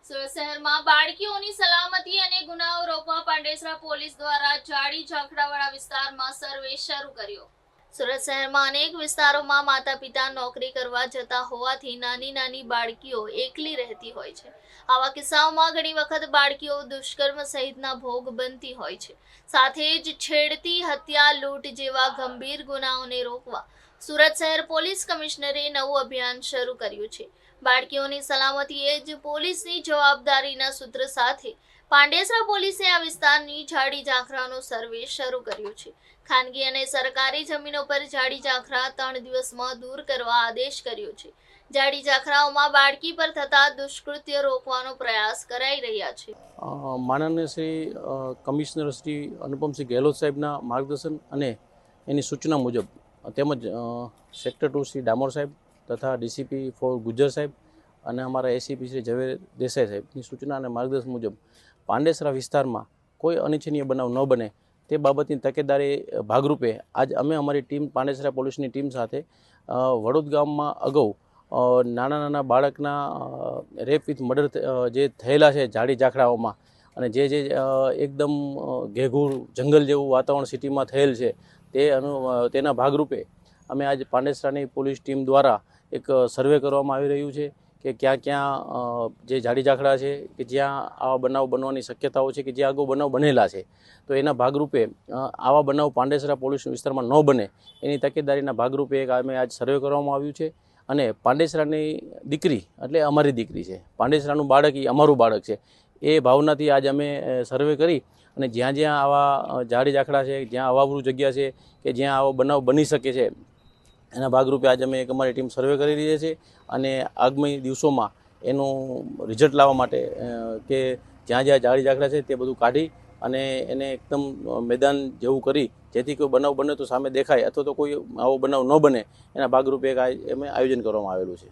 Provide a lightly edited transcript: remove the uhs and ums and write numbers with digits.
સુરત શહેરમાં બાળકીઓની સલામતી અને ગુનાઓ રોકવા પાંડેસરા પોલીસ દ્વારા જાડી ઝાંખરાવાળા વિસ્તારમાં સર્વે શરૂ કર્યો। સુરત શહેરમાં અનેક વિસ્તારોમાં માતા પિતા નોકરી કરવા જતા હોવાથી નાની બાળકીઓ એકલી રહેતી હોય છે। આવા કિસ્સાઓમાં ઘણી વખત બાળકીઓ દુષ્કર્મ સહિતના ભોગ બનતી હોય છે। સાથે જ છેડતી, હત્યા, લૂંટ જેવા ગંભીર ગુનાઓને રોકવા સુરત શહેર પોલીસ કમિશનરે નવું અભિયાન શરૂ કર્યું છે। બાળકીઓની સલામતી એ જ પોલીસની જવાબદારીના સૂત્ર સાથે પાંડેસરા પોલીસે આ વિસ્તારની જાડી ઝાંખરાનો સર્વે શરૂ કર્યો છે। ખાનગી અને સરકારી જમીનો પર જાડી ઝાંખરા 3 દિવસમાં દૂર કરવા આદેશ કર્યો છે। જાડી ઝાંખરાઓમાં બાળકી પર થતા દુષ્કૃત્ય રોકવાનો પ્રયાસ કરાઈ રહ્યા છે। માનનીય શ્રી કમિશનર શ્રી અનુપમસિંહ ગેહલોત સાહેબના માર્ગદર્શન અને એની સૂચના મુજબ તેમજ સેક્ટર 2 શ્રી ડામોર સાહેબ તથા ડીસીપી 4 ગુજ્જર સાહેબ અને અમારા એસીપી શ્રી ઝવેર દેસાઈ સાહેબની સૂચના અને માર્ગદર્શન મુજબ પાંડેસરા વિસ્તારમાં કોઈ અનિચ્છનીય બનાવ ન બને તે બાબતની તકેદારી ભાગરૂપે આજ અમે અમારી ટીમ પાંડેસરા પોલીસની ટીમ સાથે વડોદ ગામમાં અગાઉ નાના બાળકના રેપ વિથ મર્ડર જે થયેલા છે જાડી ઝાંખરાઓમાં અને જે એકદમ ઘેઘૂર જંગલ જેવું વાતાવરણ સિટીમાં થયેલ છે તેના ભાગરૂપે અમે આજ પાંડેસરાની પોલીસ ટીમ દ્વારા એક સર્વે કરવામાં આવી રહ્યું છે કે ક્યાં ક્યાં જે જાડી ઝાંખરા છે કે જ્યાં આવા બનાવ બનવાની શક્યતાઓ છે કે જ્યાં અગાઉ બનાવ બનેલા છે તો એના ભાગરૂપે આવા બનાવ પાંડેસરા પોલીસ વિસ્તારમાં ન બને એની તકેદારીના ભાગરૂપે એક અમે આજ સર્વે કરવામાં આવ્યું છે અને પાંડેસરાની દીકરી એટલે અમારી દીકરી છે, પાંડેસરાનું બાળક એ અમારું બાળક છે એ ભાવનાથી આજ અમે સર્વે કરી અને જ્યાં જ્યાં આવા જાડી ઝાંખરા છે, જ્યાં અવાવરૂ જગ્યા છે કે જ્યાં આવો બનાવ બની શકે છે એના ભાગરૂપે આજે અમે એક અમારી ટીમ સર્વે કરી રહી છે અને આગામી દિવસોમાં એનું રિઝલ્ટ લાવવા માટે કે જ્યાં જ્યાં જાડી ઝાંખરા છે તે બધું કાઢી અને એને એકદમ મેદાન જેવું કરી જેથી કોઈ બનાવ બને તો સામે દેખાય અથવા તો કોઈ આવો બનાવ ન બને એના ભાગરૂપે એક અમે આયોજન કરવામાં આવેલું છે।